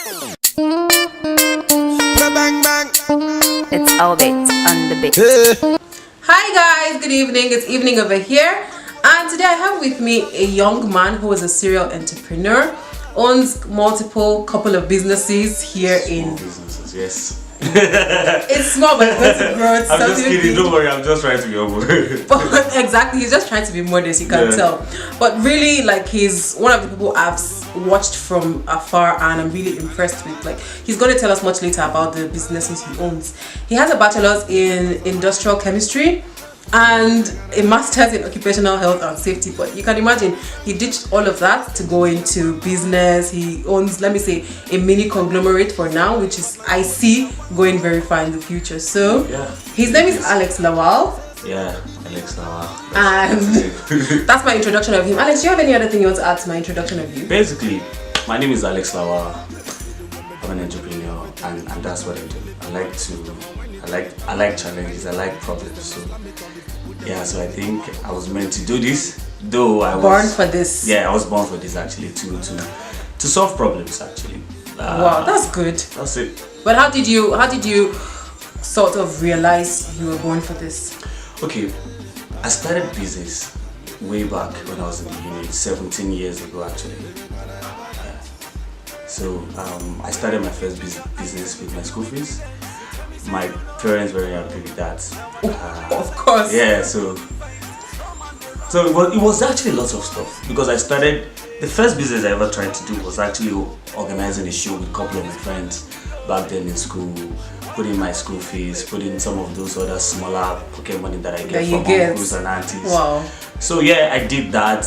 Bang bang. It's all bit on the bit. Hi guys, good evening. It's evening over here, and today I have with me a young man who is a serial entrepreneur, owns multiple couple of businesses here in businesses. Yes. It's small but it's going to grow. I'm just kidding. Don't worry. I'm just trying to be humble. But exactly, he's just trying to be modest. You can tell. But really, like, he's one of the people I've watched from afar, and I'm really impressed with. Like, he's going to tell us much later about the businesses he owns. He has a bachelor's in industrial chemistry and a master's in occupational health and safety. But you can imagine he ditched all of that to go into business. He owns, let me say, a mini conglomerate for now, which is IC, going very far in the future. So his name is Alex Lawal. Yeah, Alex Lawal. And that's my introduction of him. Alex, do you have any other thing you want to add to my introduction of you? Basically, my name is Alex Lawal. I'm an entrepreneur, and that's what I do. I like challenges. I like problems. So so I think I was meant to do this. Though I was born for this. Yeah, I was born for this actually to solve problems actually. Wow, that's good. That's it. But how did you sort of realize you were born for this? Okay, I started business way back when I was in the uni, 17 years ago actually. Yeah. So I started my first business with my school fees. My parents were very happy with that. Of course. Yeah, so it was actually lots of stuff because I started. The first business I ever tried to do was actually organizing a show with a couple of my friends back then in school, putting my school fees, putting some of those other smaller pocket money that I get from uncles and aunties. Wow. So yeah, I did that.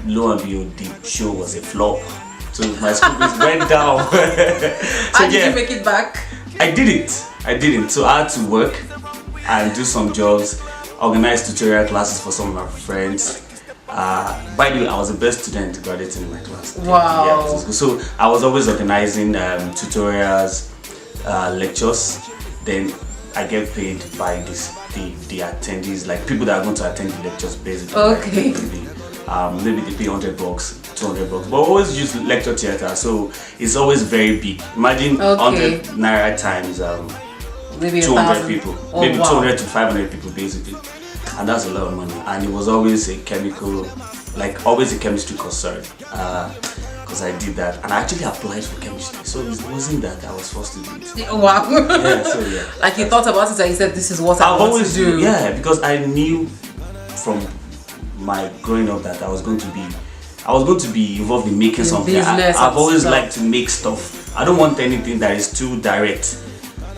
Lo and behold, the show was a flop. So my school fees went down. How did you make it back? I didn't. So I had to work and do some jobs, organize tutorial classes for some of my friends. By the way, I was the best student graduating in my class. Wow. Yeah, so I was always organizing tutorials, lectures. Then I get paid by the attendees, like people that are going to attend the lectures basically. Okay. Maybe they pay $100, $200, but always use lecture theater, so it's always very big. Imagine 100 naira times maybe 200 people, maybe 200 to 500 people basically, and that's a lot of money. And it was always a chemistry course, because I did that and I actually applied for chemistry, so it wasn't that I was forced to do it. Wow. Yeah. Like you thought about it and you said, this is what I want to do. Yeah, because I knew from my growing up that I was going to be involved in making something. I've always liked to make stuff. I don't want anything that is too direct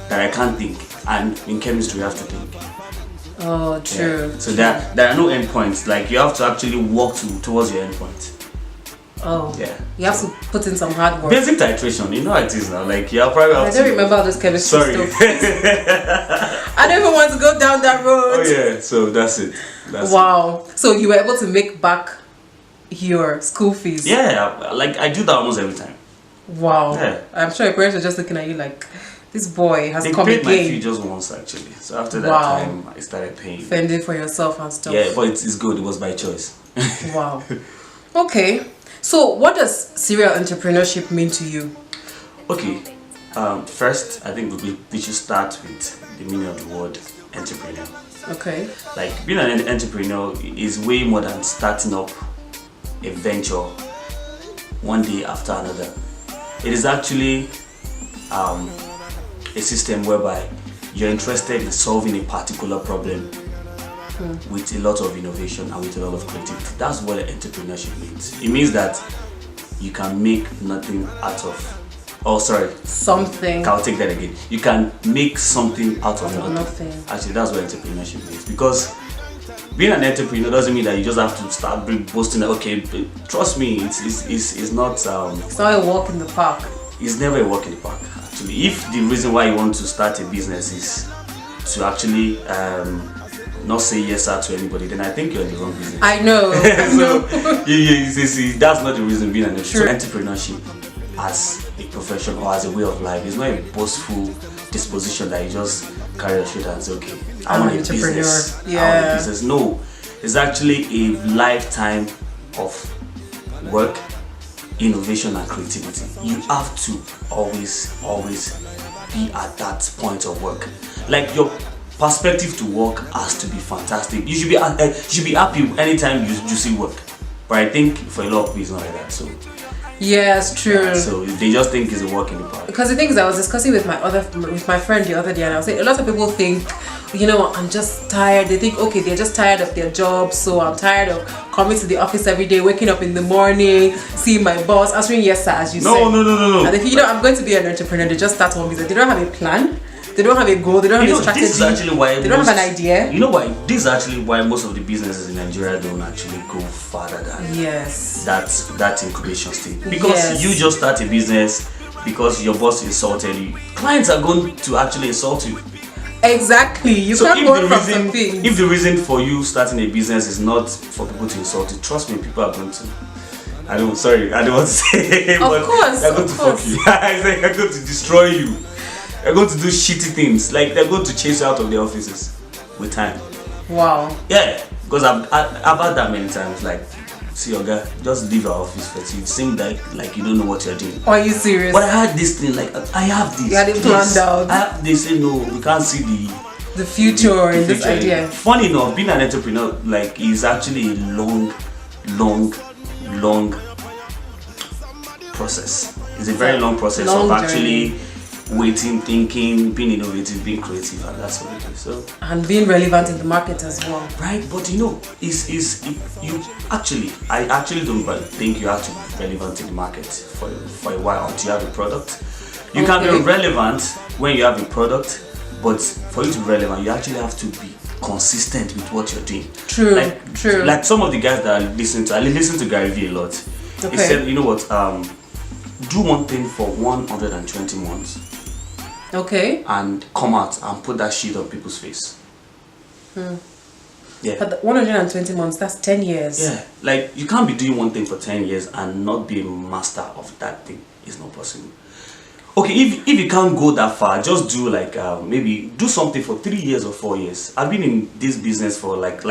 that I can't think, and in chemistry you have to think. Oh, true. So there are no endpoints. Like you have to actually walk towards your endpoint. Oh. Yeah. You have to put in some hard work. Basic titration, you know how it is now. Like you probably have I don't remember all those chemistry stuff. I don't even want to go down that road. Oh yeah, so that's it. Wow. So you were able to make back your school fees? Yeah, like I do that almost every time. Wow. Yeah. I'm sure your parents were just looking at you like, this boy has come again. They paid my fee again. just once actually. So after that time, I started paying. Fending for yourself and stuff. Yeah, but it's good. It was by choice. Wow. Okay. So what does serial entrepreneurship mean to you? Okay. First, I think we should start with the meaning of the word entrepreneur. Okay. Like being an entrepreneur is way more than starting up a venture one day after another. It is actually a system whereby you're interested in solving a particular problem with a lot of innovation and with a lot of creativity. That's what entrepreneurship means. It means that you can make nothing out of, something. I'll take that again. You can make something out of nothing. Actually, that's what entrepreneurship means. Because being an entrepreneur doesn't mean that you just have to start boasting that, okay, trust me, it's not it's not a walk in the park. It's never a walk in the park actually. If the reason why you want to start a business is to actually not say yes sir to anybody, then I think you're in the wrong business. I know. That's not the reason being an entrepreneur. So entrepreneurship as a profession or as a way of life is not a boastful disposition that you just carry your shoulder and say, okay, I want a business. I want a business. No, it's actually a lifetime of work, innovation and creativity. You have to always be at that point of work. Like your perspective to work has to be fantastic. You should be happy anytime you see work. But I think for a lot of people it's not like that. So yes, true. so they just think it's a work in the park. Because the thing is, I was discussing with my friend the other day, and I was saying a lot of people think, you know, I'm just tired. They think, okay, they're just tired of their job, so I'm tired of coming to the office every day, waking up in the morning, seeing my boss, answering yes sir, as you said. No. And if you know, I'm going to be an entrepreneur, they just start one business. They don't have a plan. They don't have a goal. They don't have a strategy. This is actually why they don't have an idea. You know why? This is actually why most of the businesses in Nigeria don't actually go farther than that incubation stage. Because you just start a business because your boss insulted you. Clients are going to actually insult you. Exactly. You So can't go from something. if the reason for you starting a business is not for people to insult you, trust me, people are going to. I don't want to say, but they're going to fuck you. They're going to destroy you. They're going to do shitty things. Like they're going to chase you out of the offices with time. Wow. Yeah, because I've had that many times. Like, see your guy, just leave our office first. You seem like you don't know what you're doing. Are you serious? But I had this thing. Like I have this. You had it planned out. They say no, we can't see the future in this idea. Funny enough, being an entrepreneur like is actually a long process. It's a very long process of actually waiting, thinking, being innovative, being creative, and that's what it is. So and being relevant in the market as well. Right, but you know, I actually don't think you have to be relevant in the market for a while until you have a product. You can be relevant when you have a product, but for you to be relevant, you actually have to be consistent with what you're doing. True. Like some of the guys that I listen to Gary Vee a lot. He said, you know what, do one thing for 120 months. Okay. And come out and put that shit on people's face. Yeah. But 120 months, that's 10 years. Yeah. Like you can't be doing one thing for 10 years and not be a master of that thing. It's not possible. Okay, if you can't go that far, just do like maybe do something for 3 years or 4 years. I've been in this business for like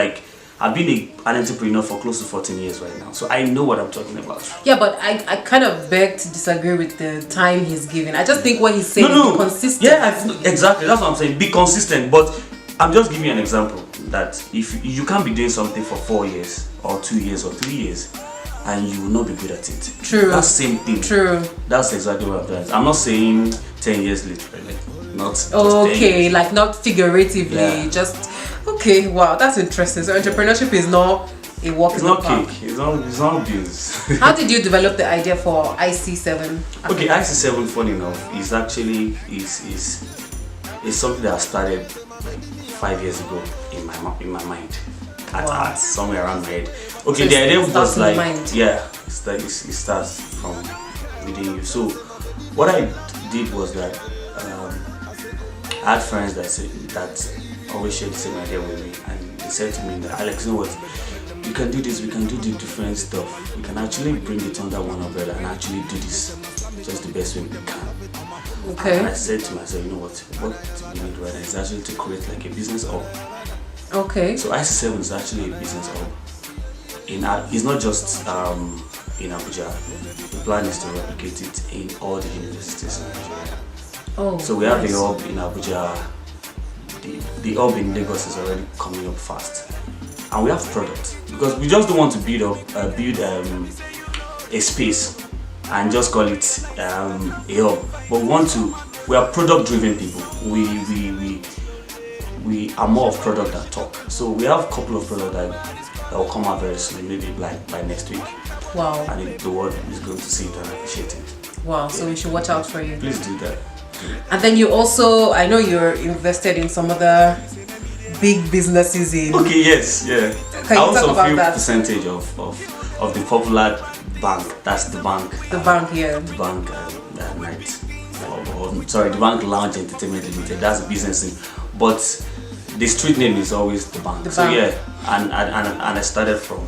I've been an entrepreneur for close to 14 years right now, so I know what I'm talking about. Yeah, but I kind of beg to disagree with the time he's given. I just think what he's saying is be consistent. Yeah, exactly. That's what I'm saying. Be consistent. But I'm just giving you an example that if you can't be doing something for 4 years or 2 years or 3 years and you will not be good at it. True. That's same thing. True. That's exactly what I'm doing. I'm not saying 10 years later. Not okay, like not figuratively, just okay. Wow, that's interesting. So entrepreneurship is not a walk in the park. It's not business. How did you develop the idea for IC7? Okay, IC7, funny enough, is actually is something that I started like 5 years ago in my mind. At somewhere around my head. Okay, so the idea was like it starts from within you. So what I did was that I had friends that always shared the same idea with me, and they said to me that, Alex, you know what, we can do this, we can do the different stuff, we can actually bring it under one umbrella and actually do this just the best way we can. Okay. And I said to myself, you know what we need right now is actually to create like a business hub. Okay. So IC7 is actually a business hub. It's not just in Abuja. The plan is to replicate it in all the universities in Nigeria. Oh, so we have the hub in Abuja. The hub in Lagos is already coming up fast, and we have products because we just don't want to build a space and just call it a hub. But we are product-driven people. We are more of product than talk. So we have a couple of products that will come out very soon, maybe like by next week. Wow. And the world is going to see it and appreciate it. Wow. So we should watch out for you. Please do that. And then you also, I know you're invested in some other big businesses in. Okay, yes, yeah. Can you talk about that? Percentage of the popular bank. That's the bank. The bank, yeah. The bank night. The bank Lounge Entertainment Limited. That's a business thing. But the street name is always the bank. Yeah, and I started from.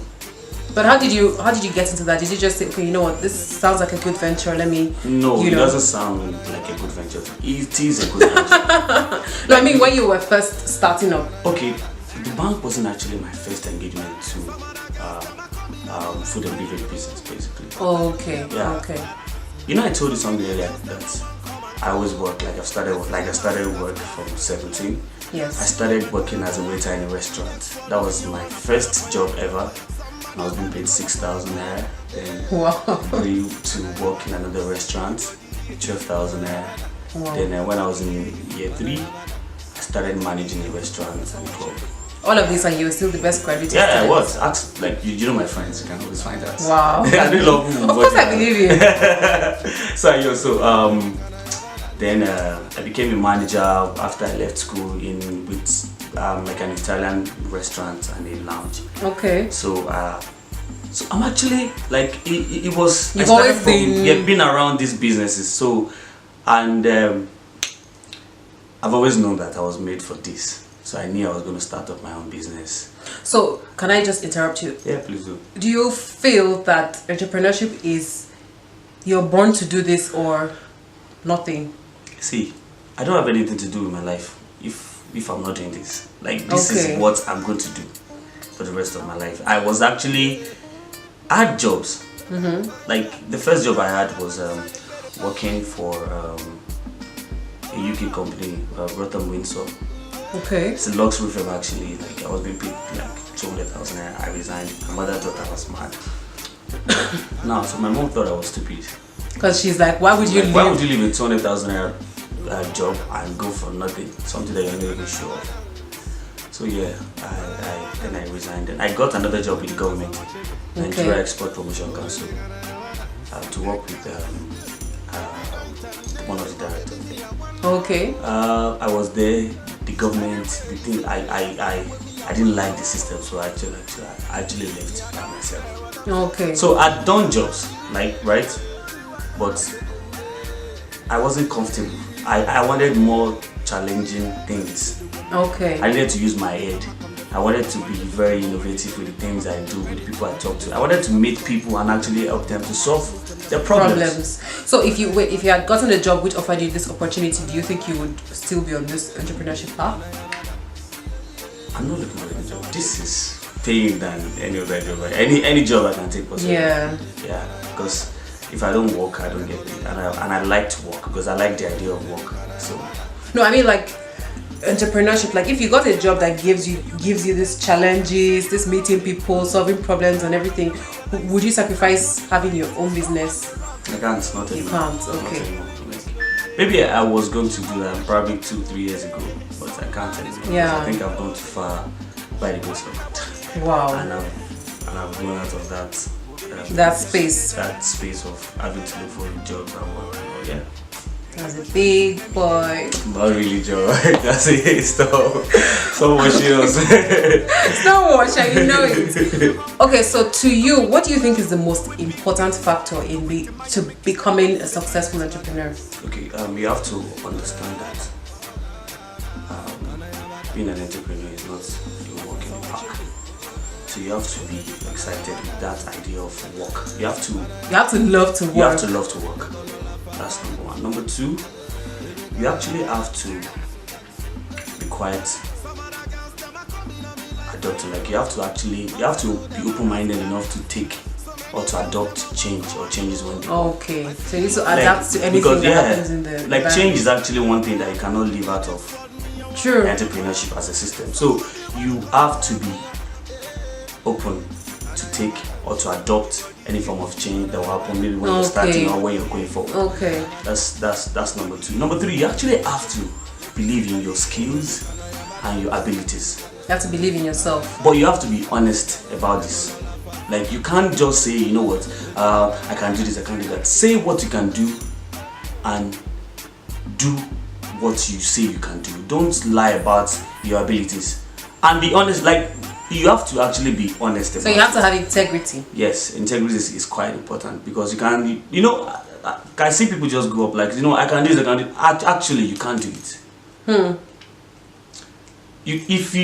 But how did you get into that? Did you just say, okay, you know what, this sounds like a good venture, let me... No, it doesn't sound like a good venture. It is a good venture. No, I mean when you were first starting up. Okay, the bank wasn't actually my first engagement to food and beverage business, basically. Oh, okay. Yeah. Okay. You know, I told you something earlier that I always work. I started work from 17. Yes. I started working as a waiter in a restaurant. That was my first job ever. I was being paid 6,000 naira. Then Wow. grew to work in another restaurant, 12,000 naira. Wow. Then when I was in year 3, I started managing a restaurant and club. All of this, and you were still the best graduate. Yeah, I student. was. Ask, like you know my friends, you can always find out. Wow. I do love them. Of course, I believe you. Then I became a manager after I left school with like an Italian restaurant and a lounge. Okay. So I'm actually like it was. You've always been around these businesses. So and I've always known that I was made for this. So I knew I was going to start up my own business. So can I just interrupt you? Yeah, please do. Do you feel that entrepreneurship is you're born to do this or nothing? See, I don't have anything to do with my life if I'm not doing this. Like this Okay. is what I'm going to do for the rest of my life. I had jobs. Like the first job I had was working for a UK company, Rotham Windsor. Okay. It's a luxury firm actually. Like I was being paid like 200,000. I resigned. My mother thought I was mad. No, so my mom thought I was stupid. Because she's like, why would you Like, why leave? would you leave a 200,000 job and go for nothing, something that you're not even sure of? So yeah, then I resigned. And I got another job with the government, Nigeria Export Promotion Council, to work with one of the directors. Okay. I was there. The government, the thing, I didn't like the system, so I actually left by myself. Okay. So I'd done jobs, like right, but I wasn't comfortable. I wanted more challenging things. Okay. I needed to use my head. I wanted to be very innovative with the things I do, with the people I talk to. I wanted to meet people and actually help them to solve their problems. So if you had gotten a job which offered you this opportunity, do you think you would still be on this entrepreneurship path? I'm not looking for any job. This is paying than any other job. Any job I can take possibly. Yeah. Yeah, because if I don't work, I don't get paid, and I like to work because I like the idea of work. So No, I mean like entrepreneurship. Like if you got a job that gives you these challenges, this meeting people, solving problems and everything, would you sacrifice having your own business? I can't. Not anymore. You can't. Not Okay. anymore. Like, maybe I was going to do that probably 2-3 years ago, but I can't anymore. Yeah. I think I've gone too far by the grace of God. Wow. And I've grown out of that. That space. That space of having to look for jobs and work. Yeah. As a big boy. Not really job. That's it. Stop. So much else. Don't watch, you know it. Okay, so to you, what do you think is the most important factor to becoming a successful entrepreneur? Okay, you have to understand that being an entrepreneur is not a walk in the park. So you have to be excited with that idea of work. You have to love to work. You have to love to work. That's number one. Number two, you actually have to be quite adaptive. Like you have to be open-minded enough to take or to adopt change or changes when they come. Okay, so you need to adapt to anything because, that happens in the like environment. change is actually one thing that you cannot live out of. True. Entrepreneurship as a system. So you have to be open to take or to adopt any form of change that will happen maybe when you're starting or when you're going forward. Okay. That's number two. Number three, you actually have to believe in your skills and your abilities. You have to believe in yourself. But you have to be honest about this. Like you can't just say, you know what, I can do this, I can't do that. Say what you can do and do what you say you can do. Don't lie about your abilities. And be honest, like you have to actually be honest about it. So you have to have integrity. Yes, integrity is quite important because you can, I see people just go up like, I can do this, I can do it. Actually, you can't do it. If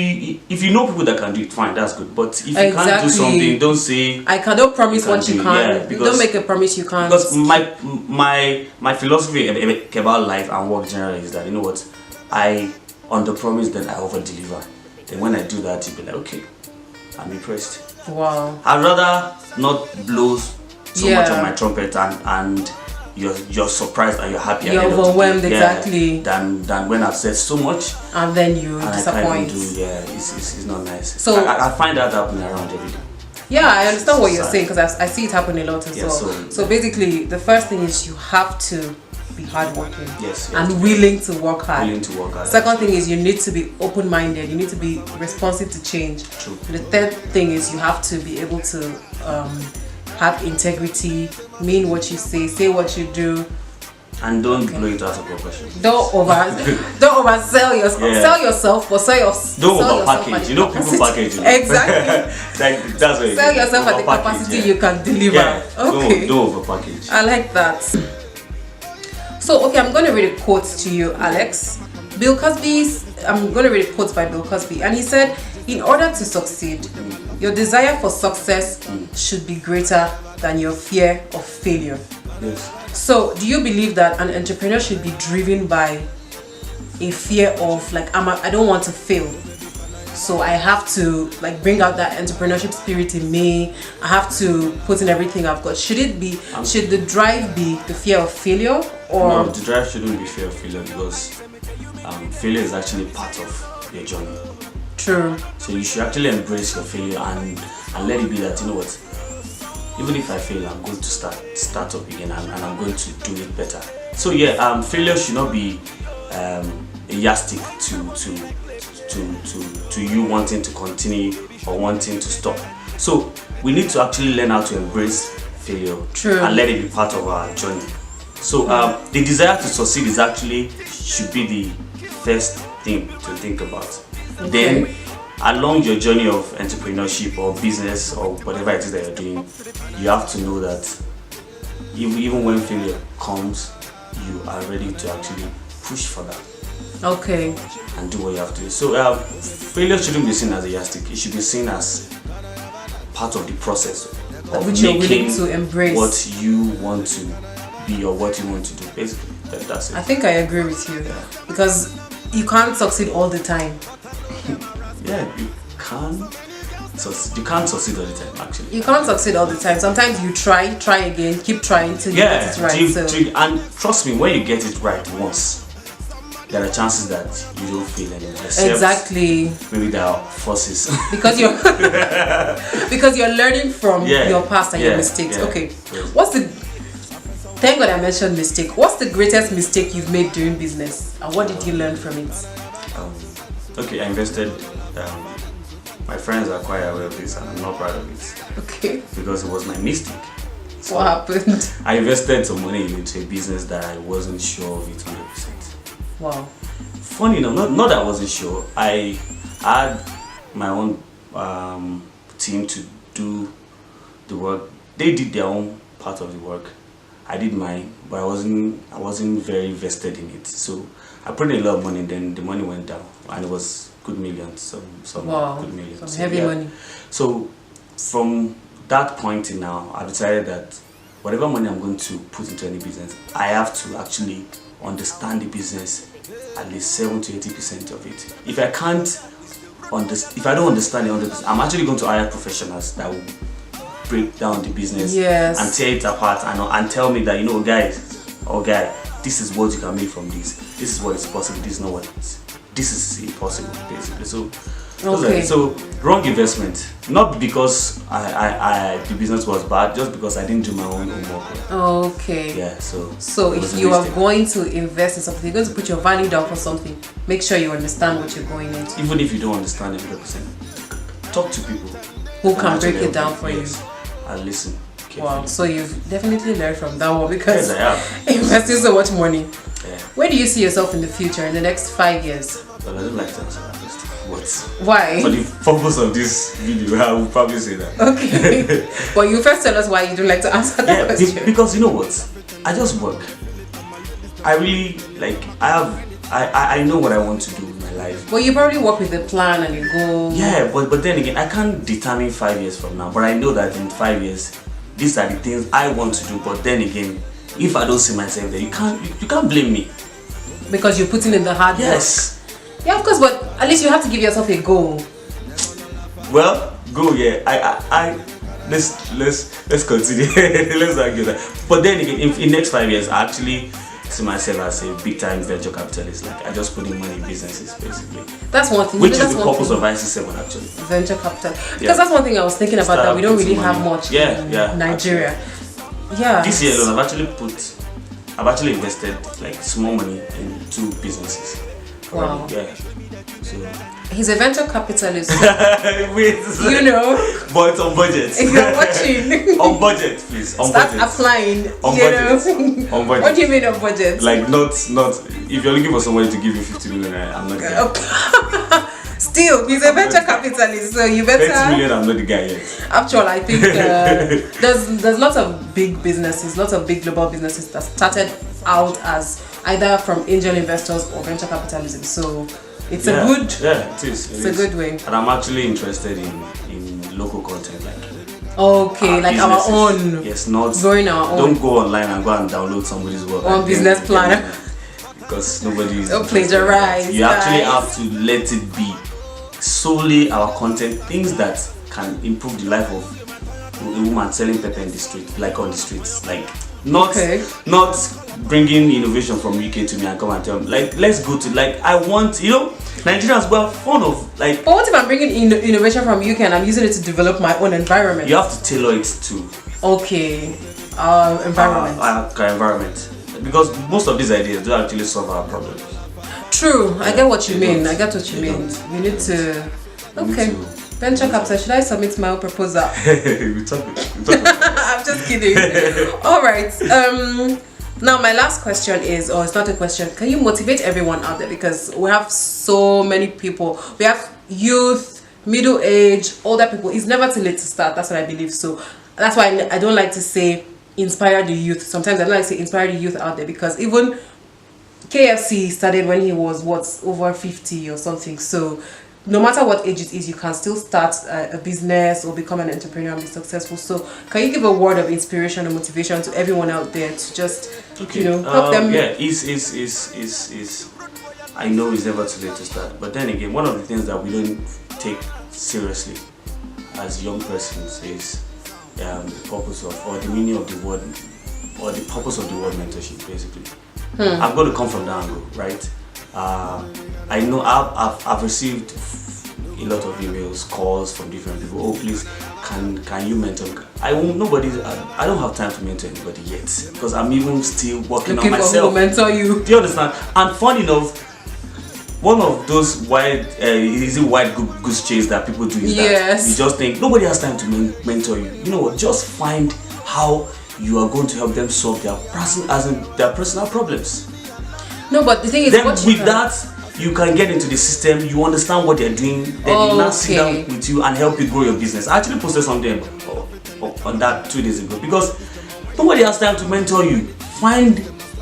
you know people that can do it, fine, that's good. But if you can't do something, don't say I cannot promise what you can't. Yeah, don't make a promise you can't. Because my philosophy about life and work generally is that I under promise, then I over deliver. Then when I do that, you'll be like, okay, I'm impressed. Wow. I'd rather not blow so much Yeah. on my trumpet and you're surprised and you're happy. at You're the end of the day. overwhelmed, exactly. Than when I've said so much And then you and I disappoint. can't do. Yeah, it's not nice. So- I find that happening around every day. Yeah, I understand what you're Sad. saying because I see it happen a lot as Yeah, well. so- So basically, the first thing is you have to be hardworking Yes, and willing to work hard. willing to work hard. Second thing is you need to be open-minded. You need to be responsive to change. True. The third thing is you have to be able to have integrity, mean what you say what you do. And don't blow it out of proportion. Don't oversell yourself. Yeah. Sell yourself, but sell Don't sell yourself at overpackage. the You know people capacity. package. You know? Exactly. That's what you Sell do. yourself at the Overpackage, capacity yeah. you can deliver. Yeah. Okay. Don't overpackage. I like that. So, okay, I'm going to read a quote to you, Alex. I'm going to read a quote by Bill Cosby. And he said, in order to succeed, your desire for success should be greater than your fear of failure. Yes. So, do you believe that an entrepreneur should be driven by a fear of, like, I don't want to fail? So I have to bring out that entrepreneurship spirit in me. I have to put in everything I've got. Should the drive be the fear of failure, or No, the drive shouldn't be fear of failure because failure is actually part of your journey. true? So you should actually embrace your failure and let it be that, you know what, even if I fail, I'm going to start up again and I'm going to do it better. So yeah, failure should not be a yardstick to you wanting to continue or wanting to stop. So we need to actually learn how to embrace failure. True. And let it be part of our journey. So the desire to succeed should be the first thing to think about. Okay. Then along your journey of entrepreneurship or business or whatever it is that you're doing, you have to know that even when failure comes, you are ready to actually push for that Okay. and do what you have to do. So failure shouldn't be seen as a yardstick. It should be seen as part of the process of Which you're willing making to embrace. what you want to be or what you want to do. Basically, that's it. I think I agree with you because you can't succeed all the time. Yeah, you can't succeed all the time. Actually, You can't succeed all the time. Sometimes you try again, keep trying till you get it right. and trust me, when you get it right once, there are chances that you don't fail anymore. Except Exactly. Maybe there are forces. Because you're learning from Yeah, your past and your yeah, mistakes. yeah. Okay. Yes. Thank God I mentioned mistake. What's the greatest mistake you've made during business? And what did you learn from it? Okay, I invested. My friends are quite aware of this, and I'm not proud of it Okay. because it was my mistake. So What happened? I invested some money into a business that I wasn't sure of it 100%. Wow. Funny enough, not that I wasn't sure. I had my own team to do the work. They did their own part of the work. I did mine, but I wasn't very vested in it. So I put in a lot of money, then the money went down, and it was good millions, some Wow. good millions. Some heavy money. So from that point in now, I decided that whatever money I'm going to put into any business, I have to actually understand the business at least 70 to 80% of it. If I don't understand the 100%, I'm actually going to hire professionals that will break down the business Yes. and tear it apart and tell me that, guy, this is what you can make from this. This is what is possible. This is not what this is impossible, basically. So Okay. so wrong investment, not because the business was bad, just because I didn't do my own homework. Okay. Yeah, so it was if a you are mistake. going to invest in something, you're going to put your value down for something, make sure you understand what you're going into. Even if you don't understand it 100%, talk to people Who can and break actually it down help for you. and listen carefully. Wow. So you've definitely learned from that one because Yes, I have. investing so much money. Yeah. Where do you see yourself in the future, in the next 5 years? But I don't like to answer that question. What? Why? For the purpose of this video, I will probably say that. Okay. But you first tell us why you don't like to answer that Yeah, question. because you know what? I just work. I really I know what I want to do in my life. Well, you probably work with a plan and you go. Yeah, but then again, I can't determine 5 years from now. But I know that in 5 years, these are the things I want to do. But then again, if I don't see myself there, you can't blame me. Because you're putting in the hard work. Yes. Yeah, of course, but at least you have to give yourself a goal. Well, go. Yeah, let's continue. Let's argue that. But then again, in next 5 years, I actually see myself as a big time venture capitalist. Like I just put in money in businesses, basically. That's one thing. Which is that's the purpose of IC7 actually. Venture capital. Because that's one thing I was thinking about, that we don't really have much in Nigeria. Actually. Yeah. This year alone, I've actually invested like small money in 2 businesses. Wow. Yeah. So he's a venture capitalist. wait, You know. But on budget. If you're watching. On budget, please. On Start budget. applying. On budget. On budget. What do you mean on budget? Like not. If you're looking for somebody to give you 50 million, I'm not the guy. Still, he's a venture capitalist, so you better. 30 million, I'm not the guy yet. Actually, I think there's lots of big businesses, lots of big global businesses that started out as either from angel investors or venture capitalism. So it's a good. Yeah, it is. It's a good way. And I'm actually interested in local content, like. Okay, like our own. Yes, not growing our own. Don't go online and go and download somebody's work. On business plan. Because nobody is. Don't plagiarize. You actually have to let it be solely our content, things that can improve the life of a woman selling pepper in the street, like on the streets, like not bringing innovation from UK to me and come and tell me, like, let's go to, like, I want, Nigerians were fond of, like. But what if I'm bringing innovation from UK and I'm using it to develop my own environment? You have to tailor it to environment. Environment, because most of these ideas do actually solve our problems. True, I get what you mean. I get what you mean. We need to. Okay. Venture capital. Should I submit my own proposal? we talk I'm just kidding. All right. Now my last question is, or it's not a question. Can you motivate everyone out there, because we have so many people. We have youth, middle age, older people. It's never too late to start. That's what I believe. So that's why I don't like to say inspire the youth. Sometimes I don't like to say inspire the youth out there, because even KFC started when he was over 50 or something. So no matter what age it is, you can still start a business or become an entrepreneur and be successful. So can you give a word of inspiration or motivation to everyone out there to just help them? Yeah, I know it's never too late to start, but then again, one of the things that we don't take seriously as young persons is the purpose of, or the meaning of the word, or the purpose of the word mentorship, basically. I've got to come from that angle, right? I know I've received a lot of emails, calls from different people. Oh, please, can you mentor me? I don't have time to mentor anybody yet, because I'm even still working on myself. Who will mentor you? Do you understand? And funny enough, one of those white goose chase that people do is that you just think nobody has time to mentor you. You know what? Just find how you are going to help them solve their personal problems. No, but the thing is, then with that, you can get into the system. You understand what they're doing. Then they now sit down with you and help you grow your business. I actually posted something on that 2 days ago, because nobody has time to mentor you. Find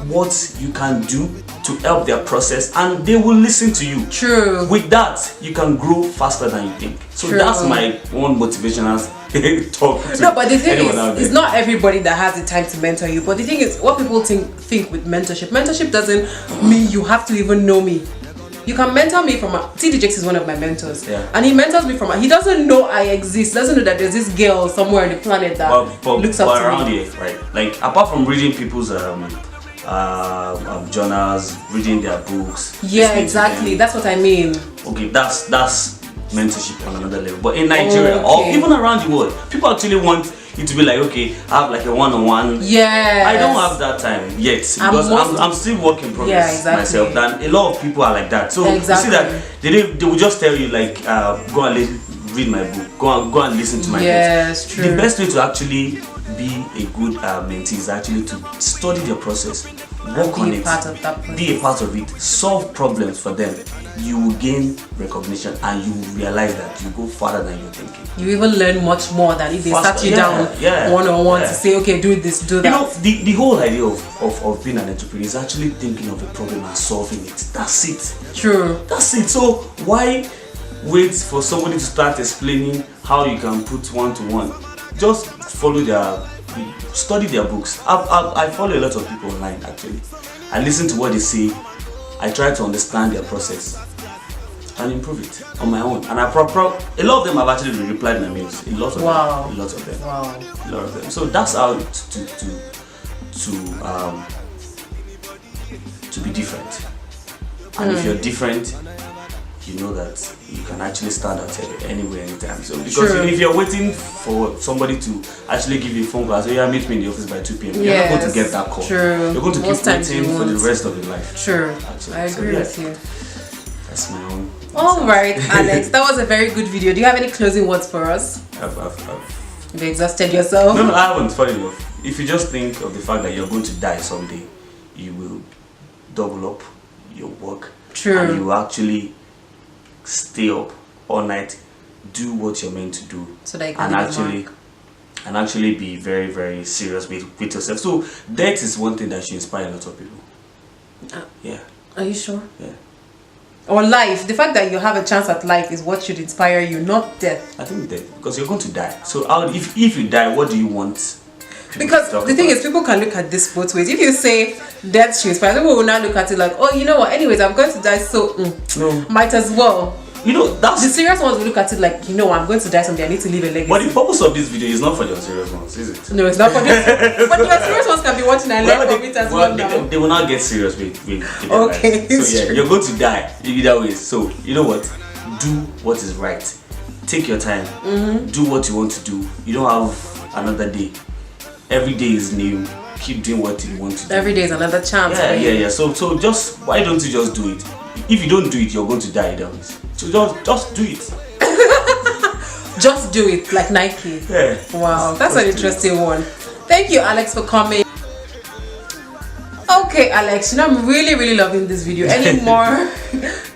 what you can do to help their process, and they will listen to you. True. With that, you can grow faster than you think. So that's my one motivational talk. No, but the thing is, it's not everybody that has the time to mentor you. But the thing is, what people think with mentorship doesn't mean you have to even know me. You can mentor me from TD Jakes is one of my mentors, and he mentors me from. He doesn't know I exist. Doesn't know that there's this girl somewhere on the planet that looks up to around me. Here, right? Like, apart from reading people's journals, reading their books. Yeah, exactly. That's what I mean. Okay, that's mentorship on another level. But in Nigeria, or even around the world, people actually want it to be like, okay, I have like a one-on-one. Yeah. I don't have that time yet, because I'm still work in progress myself. And a lot of people are like that. So you see that they will just tell you like, go and read my book, go and listen to my books. True. The best way to actually be a good mentee is actually to study their process, work on it, be a part of it, solve problems for them. You will gain recognition, and you will realize that you go farther than you're thinking. You even learn much more than if they sat you down one-on-one to say, okay, do this, do that. You know, the whole idea of being an entrepreneur is actually thinking of a problem and solving it. That's it. True. That's it. So why wait for somebody to start explaining how you can put one-to-one? Just study their books. I follow a lot of people online, actually. I listen to what they say. I try to understand their process. and improve it on my own. And a lot of them have actually replied my mails. A lot of them. A lot of them. Wow. A lot of them. So that's how to be different. And if you're different, you know that you can actually stand out anywhere, anytime. So because if you're waiting for somebody to actually give you a phone call and say, yeah, meet me in the office by 2 p.m. You're not going to get that call. True. You're going to keep waiting for the rest of your life. True. Actually. I agree with you. That's my own. All right, Alex, that was a very good video. Do you have any closing words for us? You've exhausted yourself. No, I haven't. Funny enough, if you just think of the fact that you're going to die someday, you will double up your work. True. And you will actually stay up all night, do what you're meant to do, so that you can actually be very, very serious with yourself. So that is one thing that should inspire a lot of people. Yeah. Are you sure? Yeah. Or life. The fact that you have a chance at life is what should inspire you, not death. I think death, because you're going to die. So if you die, what do you want? Because the thing is, people can look at this both ways. If you say death should inspire, people will now look at it like, oh, you know what? Anyways, I'm going to die, so no, might as well. You know, that's the serious ones will look at it like, you know, I'm going to die someday. I need to leave a legacy. But the purpose of this video is not for the serious ones, is it? No, it's not for this. But the serious ones can be watching and learn from it as well. They will not get serious with okay. So yeah, you're going to die either way. So you know what? Do what is right. Take your time. Do what you want to do. You don't have another day. Every day is new. Keep doing what you want to do. Every day is another chance. Yeah. So just why don't you just do it? If you don't do it, you're going to die either way. So just do it. Just do it, like Nike. Yeah. Wow, that's an interesting one. Thank you, Alex, for coming. Okay, Alex, I'm really loving this video. Any more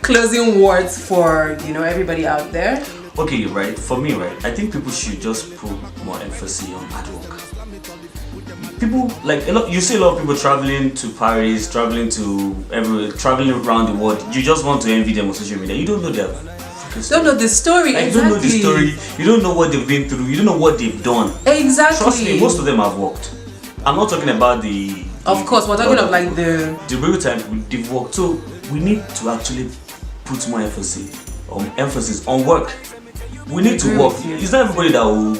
closing words for everybody out there? Okay, you're right. For me, right, I think people should just put more emphasis on hard work. People you see a lot of people traveling to Paris, traveling around the world. You just want to envy them on social media. You don't know their don't know the story. Exactly. You don't know the story. You don't know what they've been through. You don't know what they've done. Exactly. Trust me, most of them have worked. I'm not talking about the. Of course, we're talking of like the real time they've worked. So we need to actually put more emphasis on work. We need to work. It's not everybody that will.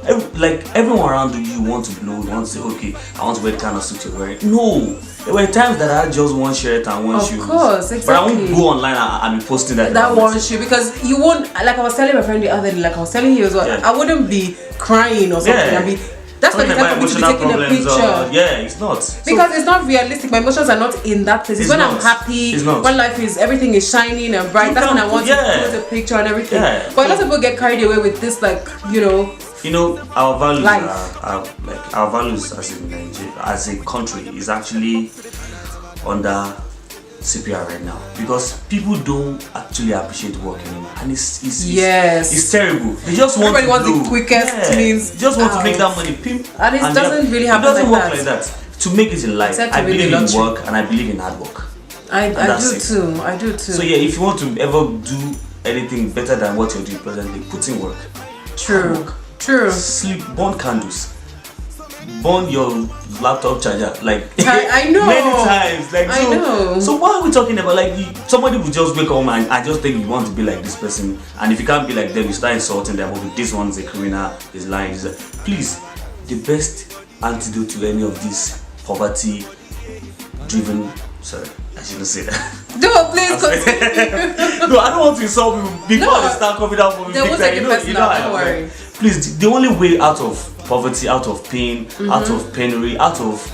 Everyone around you want to blow, want to say, okay, I want to wear the kind of suit you're wearing. No, there were times that I had just one shirt and one shoe. Of course, exactly. But I won't go online and be posting that one shoe, because you won't. Like I was telling my friend the other day, like I was telling you as well, I wouldn't be crying or something. Yeah. That's not the time for me to be taking a picture. It's not. Because it's not realistic. My emotions are not in that place. It's when I'm happy, when everything is shining and bright. That's when I want to post a picture and everything. Yeah. But a lot of people get carried away with this, our values our values as in Nigeria, as a country, is actually under CPR right now, because people don't actually appreciate work anymore, and it's terrible. They just want the quickest means. They just want to make that money, pimp, and it doesn't really happen. It doesn't work like that. To make it in life, I believe in work and I believe in hard work. I do too. So yeah, if you want to ever do anything better than what you're doing presently, put in work. True. Sleep, burn candles, burn your laptop charger, I know many times. I know. So what are we talking about? Somebody will just wake up and I just think you want to be like this person, and if you can't be like them, you start insulting them. Okay, this one's a criminal, is lying. Please, the best antidote to any of these poverty-driven. Sorry, I shouldn't say that. No, please continue. No, I don't want to insult people before they start coming out for me. Don't worry. Please, the only way out of poverty, out of pain, out of penury, out of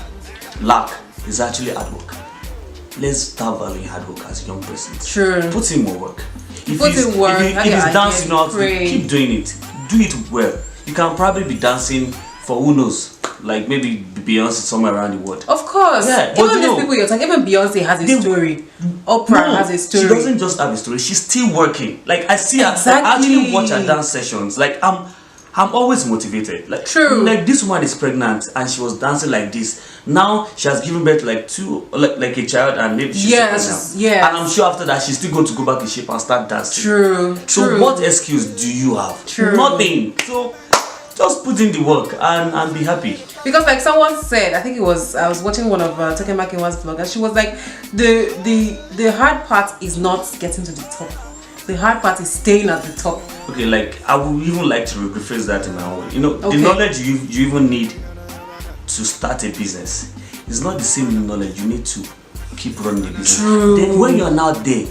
lack is actually hard work. Let's start valuing hard work as a young person. True. Put in more work. If it's dancing out, keep doing it. Do it well. You can probably be dancing for who knows, maybe Beyonce somewhere around the world. Of course. Yeah. Even these people you're talking, even Beyonce has a story. Oprah has a story. She doesn't just have a story. She's still working. I see her. Exactly. I actually watch her dance sessions. I'm always motivated. True. This woman is pregnant and she was dancing like this. Now she has given birth to two, a child, and maybe she's yes. And I'm sure after that she's still going to go back in shape and start dancing. True. So what excuse do you have? True. Nothing. So just put in the work and be happy. Because someone said, I was watching one of Token Makinwa's vlog, and she was like, the hard part is not getting to the top. The hard part is staying at the top. Okay, like I would even like to rephrase that in my own way. You know, Okay. the knowledge you even need to start a business is not the same knowledge you need to keep running the business. True. Then when you're now there,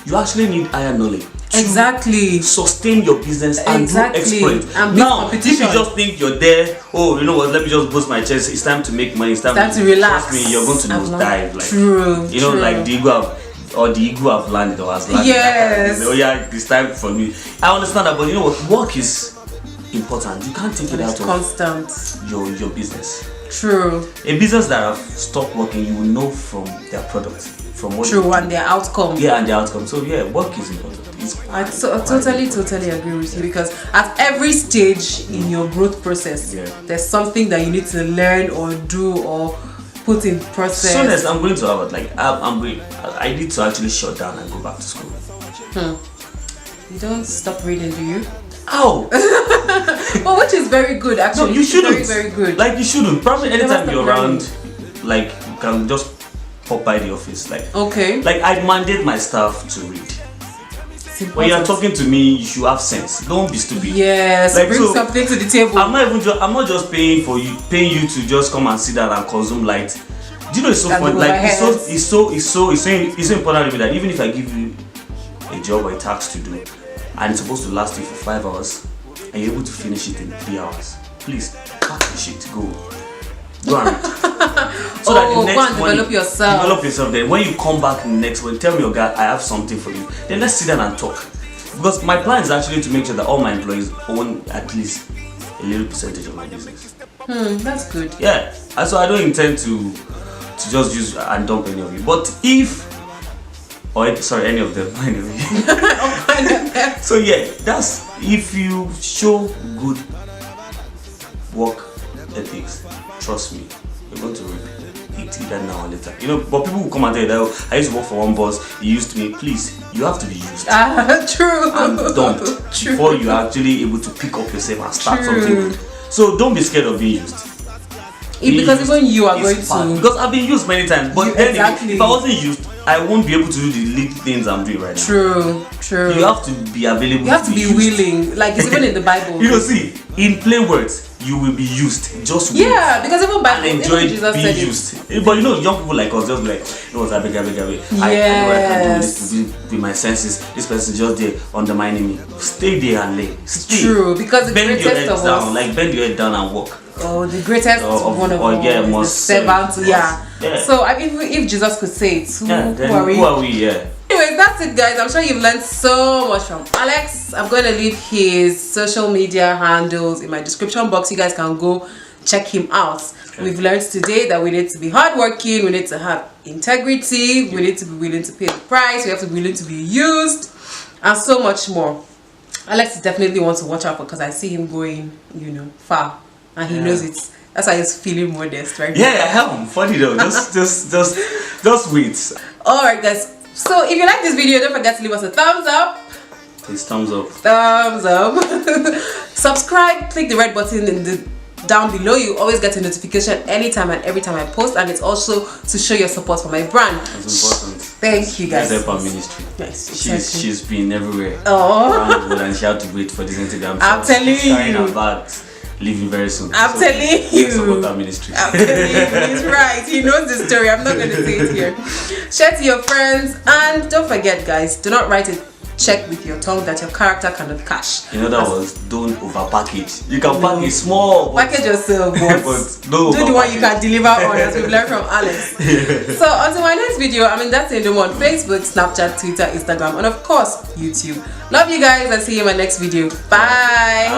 you actually need higher knowledge. to Exactly. sustain your business and Exactly. do exploit. And beat Now, if competition. you just think you're there, oh, you know what? Let me just boost my chest. It's time to make money. It's time to relax. Trust me, you're going to I'm lose not- dive. Like, True, you know, true. like the ego have landed or has landed. Yes. Oh yeah, it's time for me. I understand that, but you know what? Work is important. You can't take it out It's of constant. your business. True. A business that have stopped working, you will know from their product, from what True. they do. And their outcome. Yeah, and the outcome. So yeah, work is important. It's I totally agree with you, because at every stage in your growth process, Yeah. there's something that you need to learn or do or put in process. So honest, I'm going to Harvard. Like I'm going. I need to actually shut down and go back to school. You don't stop reading, do you? Ow! Well, which is very good, No, actually. you shouldn't. Very, very good. Like you shouldn't. Probably never anytime stop you're learning. around, like you can just pop by the office. Like I mandate my staff to read. It's When you're important. talking to me, you should have sense. Don't be stupid. Yes, Like, bring so, something to the table. I'm not just paying you to just come and sit down and consume light. Do you know it's so And fun? the Like overheads. it's so important to me that even if I give you a job or a task to do and it's supposed to last you for 5 hours and you're able to finish it in 3 hours, please pack the shit, go and read. So that the go next and morning, develop yourself. Develop yourself. Then when you come back next week, tell me, your guy, I have something for you. Then let's sit down and talk. Because my plan is actually to make sure that all my employees own at least a little percentage of my business. That's good. Yeah, and so I don't intend to just use and dump any of you. But any of them. So yeah, that's if you show good work ethics, trust me, you're going to reap it either now or later. You know, but people will come and tell you that, oh, I used to work for one boss, he used me. Please, you have to be used True. and dumped True. before you're actually able to pick up yourself and start True. something good. So don't be scared of being used. Because even you are It's going fun. to. Because I've been used many times, but then Exactly. if I wasn't used, I won't be able to do the little things I'm doing right now. True. You have to be available. You have to be used. willing. Like it's even in the Bible. You know, see, in plain words, you will be used. Just wait Yeah, because even Bible, and enjoy even Jesus being said it. used. But you know, young people like us just be like, you know what, I beg. I know what I can do this with my senses. This person just there undermining me. Stay there and learn. Stay. True, because the Bend your greatest head of down, us. like bend your head down and walk. Oh, the greatest one of all is the must servant. serve. Yeah. Yeah. So if Jesus could say it, who Then are we? who are we? Yeah. Anyways, that's it, guys. I'm sure you've learned so much from Alex. I'm going to leave his social media handles in my description box. You guys can go check him out. Okay. We've learned today that we need to be hardworking, we need to have integrity, we need to be willing to pay the price, we have to be willing to be used, and so much more. Alex definitely wants to watch out for, because I see him going, far, and he knows it. That's why he's feeling modest right now. Yeah, I am. Funny though. Just wait. Alright, guys. So if you like this video, don't forget to leave us a thumbs up. Please, thumbs up. Subscribe, click the red button in the down below. You always get a notification anytime and every time I post, and it's also to show your support for my brand. That's important. Thank you, guys. That's our ministry. Yes, exactly. She's been everywhere. Oh, And she had to wait for this Instagram. I'm telling She's carrying you. her bags, leaving very soon. I'm telling you. Support our ministry. I'm telling you, he's right. He knows the story. I'm not going to say it here. Share to your friends, and don't forget, guys, do not write a check with your tongue that your character cannot cash. In other words, don't overpackage. You can package small, but Package yourself, but but no do the one you overpackage. can deliver on, as we've learned from Alex. So until my next video, I'm NdatseNdomo on Facebook, Snapchat, Twitter, Instagram, and of course YouTube. Love you guys, and see you in my next video. Bye.